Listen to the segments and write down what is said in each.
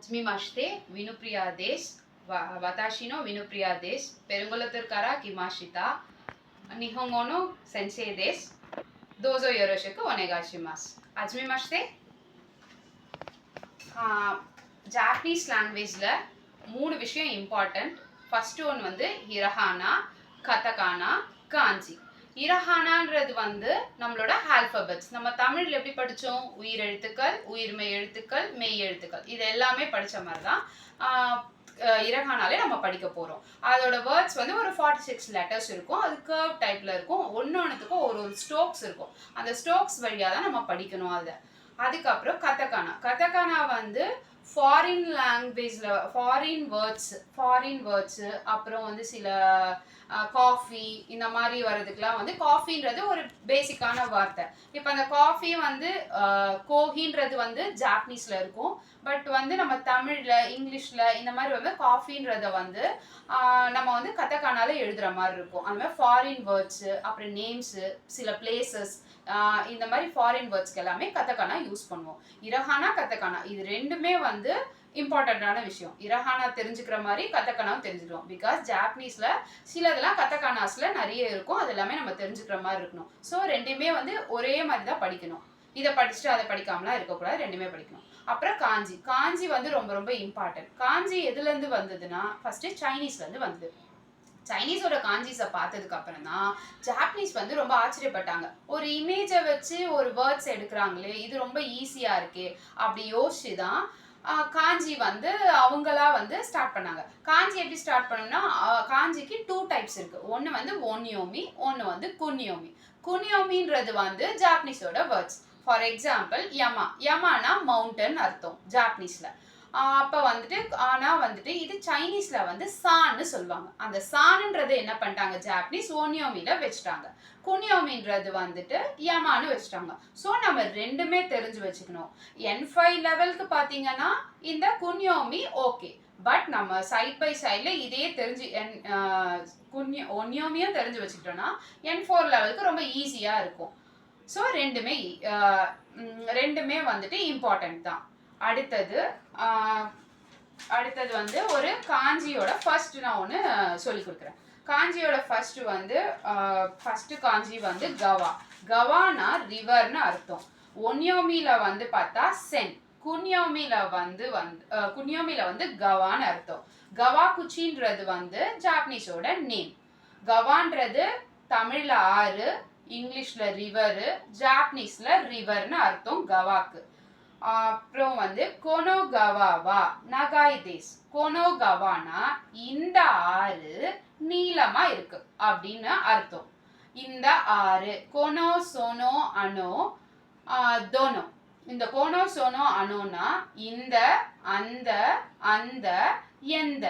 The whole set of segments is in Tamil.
Hajime mashite, Vinupriya des, watashi no Vinupriya des, Perungulatur kara kimashita, Nihongo no sensei des, dozo yoroshiku onegaishimasu. Hajime mashite. Japanese லாங்குவேஜில் 3 விஷயம் இம்பார்ட்டண்ட். ஃபஸ்ட்டு ஒன்று வந்து ஹிரஹானா, கதகானா, காஞ்சி. இரஹானான்றது வந்து நம்மளோட ஆல்ஃபபெட்ஸ். நம்ம தமிழில் எப்படி படித்தோம்? உயிரெழுத்துக்கள், உயிர்மெய் எழுத்துக்கள், மெய் எழுத்துக்கள், இது எல்லாமே படித்த மாதிரி தான் இரஹானாலே நம்ம படிக்க போகிறோம். அதோட வேர்ட்ஸ் வந்து ஒரு 46 லெட்டர்ஸ் இருக்கும். அது கர்வ் டைப்பில் இருக்கும். ஒன்றுத்துக்கும் ஒரு ஸ்ட்ரோக்ஸ் இருக்கும். அந்த ஸ்ட்ரோக்ஸ் வழியாக தான் நம்ம படிக்கணும் அதை. அதுக்கப்புறம் கதகானா வந்து ஃபாரின் லாங்குவேஜில் ஃபாரின் வேர்ட்ஸு அப்புறம் வந்து சில காஃபி இந்த மாதிரி வர்றதுக்கெலாம் வந்து காஃபின்றது ஒரு பேசிக்கான வார்த்தை. இப்போ அந்த காஃபி வந்து கோஹின்றது வந்து ஜாப்பனீஸில் இருக்கும். பட் வந்து நம்ம தமிழில் இங்கிலீஷில் இந்த மாதிரி வந்து காஃபின்றத வந்து நம்ம வந்து கதகானால எழுதுகிற மாதிரி இருக்கும். அந்த மாதிரி ஃபாரின் வேர்ட்ஸு அப்புறம் நேம்ஸு சில பிளேசஸ் இந்த மாதிரி ஃபாரின் வேர்ட்ஸ்க்கு எல்லாமே கதகானா யூஸ் பண்ணுவோம். இரஹானா கதகானா இது ரெண்டுமே வந்து இம்பார்ட்டண்ட்டான விஷயம். இரஹானா தெரிஞ்சுக்கிற மாதிரி கதகானாவும் தெரிஞ்சுக்கிறோம். பிகாஸ் ஜாப்பனீஸில் சிலதெல்லாம் கதகானாஸில் நிறைய இருக்கும். அது எல்லாமே நம்ம தெரிஞ்சுக்கிற மாதிரி இருக்கணும். ஸோ ரெண்டுமே வந்து ஒரே மாதிரி தான் படிக்கணும். இதை படிச்சுட்டு அதை படிக்காமலாம் இருக்கக்கூடாது. ரெண்டுமே படிக்கணும். அப்புறம் காஞ்சி வந்து ரொம்ப ரொம்ப இம்பார்ட்டன்ட். காஞ்சி எதுலேருந்து வந்ததுன்னா ஃபஸ்ட்டு சைனீஸ்லேருந்து வந்தது. சைனீஸோட காஞ்சிஸை பார்த்ததுக்கு அப்புறம் தான் ஜாப்பனீஸ் வந்து ரொம்ப ஆச்சரியப்பட்டாங்க. ஒரு இமேஜை வச்சு ஒரு வேர்ட்ஸ் எடுக்கிறாங்களே, இது ரொம்ப ஈஸியாக இருக்கே அப்படி யோசிச்சு தான் காஞ்சி வந்து அவங்களா வந்து ஸ்டார்ட் பண்ணாங்க. காஞ்சி எப்படி ஸ்டார்ட் பண்ணணும்னா காஞ்சிக்கு 2 டைப்ஸ் இருக்குது. ஒன்று வந்து ஒன்யோமி, ஒன்று வந்து குன்யோமி. குன்யோமின்றது வந்து ஜாப்பனீஸோட வேர்ட்ஸ். ஃபார் எக்ஸாம்பிள் யமானா மவுண்டன் அர்த்தம் ஜாப்பனீஸில். அப்போ வந்துட்டு ஆனால் வந்துட்டு இது சைனீஸில் வந்து சான்னு சொல்லுவாங்க. அந்த சான்ன்றது என்ன பண்ணிட்டாங்க ஜாப்பனீஸ் ஒன்யோமியில் வச்சுட்டாங்க. குன்யோமின்றது வந்துட்டு யமான்னு வச்சுட்டாங்க. ஸோ நம்ம ரெண்டுமே தெரிஞ்சு வச்சுக்கணும். N5 லெவலுக்கு பார்த்தீங்கன்னா இந்த குன்யோமி ஓகே. பட் நம்ம சைட் பை சைடில் இதே தெரிஞ்சு ஒன்யோமியும் தெரிஞ்சு வச்சுக்கிட்டோன்னா N4 லெவலுக்கு ரொம்ப ஈஸியாக இருக்கும். ஸோ ரெண்டுமே வந்துட்டு இம்பார்ட்டன்ட் தான். அடுத்தது வந்து ஒரு காஞ்சியோட ஃபர்ஸ்ட் நான் ஒன்று சொல்லி கொடுக்குறேன். காஞ்சியோட ஃபர்ஸ்ட் காஞ்சி வந்து கவானா ரிவர்னு அர்த்தம். ஒன்யோமியில் வந்து பார்த்தா சென், குன்யோமியில் வந்து கவான்னு அர்த்தம். கவாகுச்சின்றது வந்து ஜாப்பனீஸோட நேம். கவான்றது தமிழில் ஆறு, இங்கிலீஷில் ரிவரு, ஜாப்பனீஸில் ரிவர்னு அர்த்தம் கவாக்கு. அப்புறம் வந்து கொனோகவாவா நகாய் தேஸ். கொனோகவானா இந்த ஆறு நீளமா இருக்கு அப்படின்னு அர்த்தம். இந்த ஆறு கொனோ சோனோ அனோ தோனோ. இந்த கொனோ சோனோ அனோனா இந்த, அந்த, எந்த.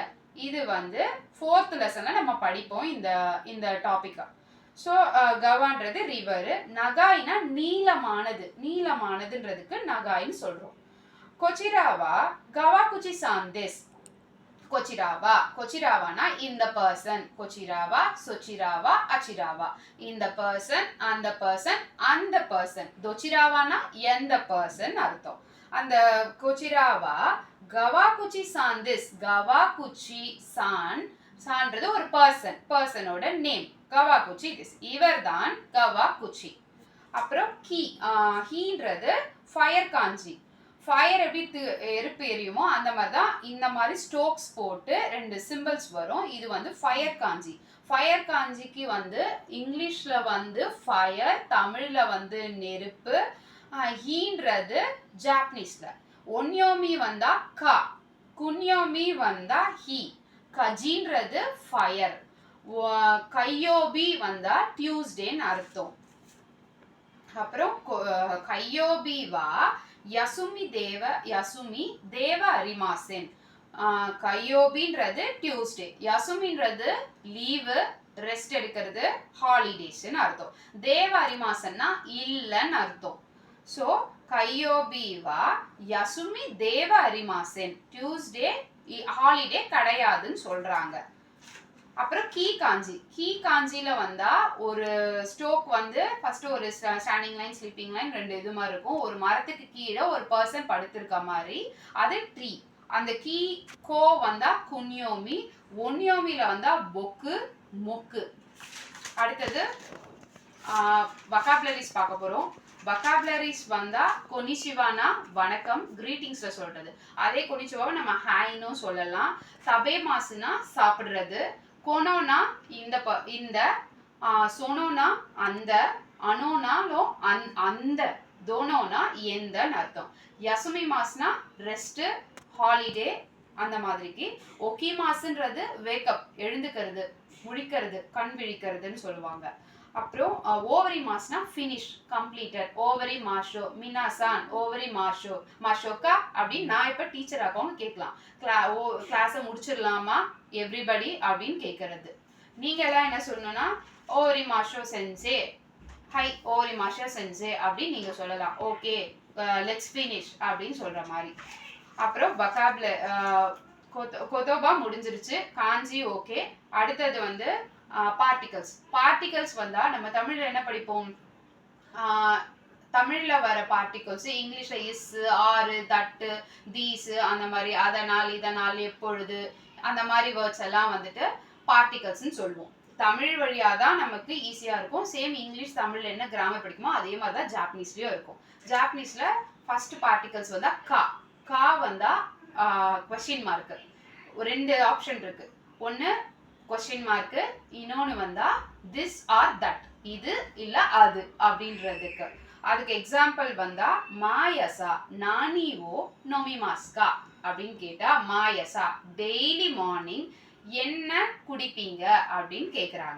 இது வந்து 4th லெசன்ல நம்ம படிப்போம் இந்த டாபிக்கா. ஸோ கவான்றது ரிவரு, நகாய்னா நீளமானதுன்றதுக்கு நகாய்ன்னு சொல்கிறோம். கொச்சிராவா கவாகுச்சி சாந்தேஸ். கொச்சிராவானா இந்த பர்சன். கொச்சிராவா, சொச்சிராவா, அச்சிராவா. இந்த பர்சன், அந்த பர்சன். தொச்சிராவானா எந்த பர்சன் அர்த்தம். அந்த கொச்சிராவா கவாகுச்சி சாந்தேஸ். கவாகுச்சி சான்றது ஒரு பர்சனோட நேம். கவாகுச்சி இவர் தான் கவாகுச்சி. அப்புறம் ஹீன்றது ஃபயர் காஞ்சி. ஃபயர் எப்படி எரிப்பு எரியுமோ அந்த மாதிரி தான் இந்த மாதிரி ஸ்ட்ரோக்ஸ் போட்டு 2 சிம்பிள்ஸ் வரும். இது வந்து ஃபயர் காஞ்சி. ஃபயர் காஞ்சிக்கு வந்து இங்கிலீஷில் வந்து ஃபயர், தமிழில் வந்து நெருப்பு. ஹீன்றது ஜாப்பனீஸில். ஒன்யோமி வந்தா கா, குன்யோமி வந்தா ஹீ. கஜின்றது ஃபயர். கையோபி வந்தா டியூஸ்டேன்னு அர்த்தம். அப்புறம் கையோபிவா யசுமி தேவ அரிமாசென். கையோபின்றது டியூஸ்டே, யசுமின்றது லீவு, ரெஸ்ட் எடுக்கிறது, ஹாலிடேஸ்ன்னு அர்த்தம். தேவ அரிமாசன்னா இல்லைன்னு அர்த்தம். ஸோ கையோபிவா யசுமி தேவ அரிமாசென். டியூஸ்டே ஹாலிடே கிடையாதுன்னு சொல்றாங்க. அப்புறம் கீ காஞ்சியில் வந்தால் ஒரு ஸ்ட்ரோக் வந்து ஃபஸ்ட்டு ஒரு ஸ்டாண்டிங் லைன், ஸ்லீப்பிங் லைன் 2 இது மாதிரி இருக்கும். ஒரு மரத்துக்கு கீழே ஒரு பர்சன் படுத்திருக்க மாதிரி. அது ட்ரீ. அந்த கீ கோ வந்தா குன்யோமி, ஒன்யோமில வந்தா பொக்கு மொக்கு. அடுத்தது வொக்காபுலரிஸ் பார்க்க போறோம். வொக்காபுலரிஸ் வந்தா கொனிச்சிவானா வணக்கம் கிரீட்டிங்ஸ்ல சொல்றது. அதே கொனிச்சிவாவை நம்ம ஹாய்னு சொல்லலாம். தபேமாசுனா சாப்பிடுறது, கொனோனா இந்த சொனோனா அந்த, அனோனாலோ அந்த, தோனோனா எந்தன்னு அர்த்தம். யசுமிமாஸ்னா ரெஸ்ட் ஹாலிடே அந்த மாதிரிக்கு. ஒக்கிமாஸ்ன்றது வேக்கப் எழுந்துக்கிறது, முழிக்கிறது, கண் விழிக்கிறதுன்னு சொல்லுவாங்க. அப்புறம் ஓவரி மாஸ்னா ஃபினிஷ் கம்ப்ளீட்டட். ஓவரி மாஷோ மினாசான் ஓவரி மாஷோ மாஷோக்கா அப்படின்னு நான் இப்போ டீச்சர் ஆக்கவங்க கேட்கலாம். கிளாஸை முடிச்சிடலாமா எவ்ரிபடி அப்படின்னு கேட்கறது. நீங்கள் எல்லாம் என்ன சொல்லணும்னா ஓவரி மாஷோ சென்சே, ஹை ஓவரி மாஷோ சென்சே அப்படின்னு நீங்கள் சொல்லலாம். ஓகே லெட்ஸ் ஃபினிஷ் அப்படின்னு சொல்கிற மாதிரி. அப்புறம் கொதோபா முடிஞ்சிருச்சு, காஞ்சி ஓகே. அடுத்தது வந்து பார்ட்டிகல்ஸ். பார்ட்டிகல்ஸ் வந்தா நம்ம தமிழ்ல என்ன படிப்போம், தமிழ்ல வர பார்ட்டிகல்ஸ் இங்கிலீஷ்ல இஸ், ஆறு, தட்டு, தீஸ் அந்த மாதிரி, அதனால், இதனால், எப்பொழுது அந்த மாதிரி வேர்ட்ஸ் எல்லாம் வந்துட்டு பார்ட்டிகல்ஸ்ன்னு சொல்லுவோம். தமிழ் வழியாக தான் நமக்கு ஈஸியாக இருக்கும். சேம் இங்கிலீஷ் தமிழில் என்ன கிராமர் படிக்குமோ அதே மாதிரி தான் ஜாப்பனீஸ்லேயும் இருக்கும். ஜாப்பனீஸில் ஃபர்ஸ்ட் பார்ட்டிகல்ஸ் வந்தால் கா. கா வந்தால் கொஸ்டின் மார்க்கு. 2 ஆப்ஷன் இருக்கு. ஒன்று கொஸ்டின் மார்க்கு, இன்னொன்று வந்தா திஸ் ஆர் தட், இது இல்லை அது அப்படின்றதுக்கு. அதுக்கு எக்ஸாம்பிள் வந்தா மாயசா நானிவோ நோமிமாஸ்கா அப்படின்னு கேட்டா மாயசா டெய்லி மார்னிங் என்ன குடிப்பீங்க அப்படின்னு கேட்குறாங்க.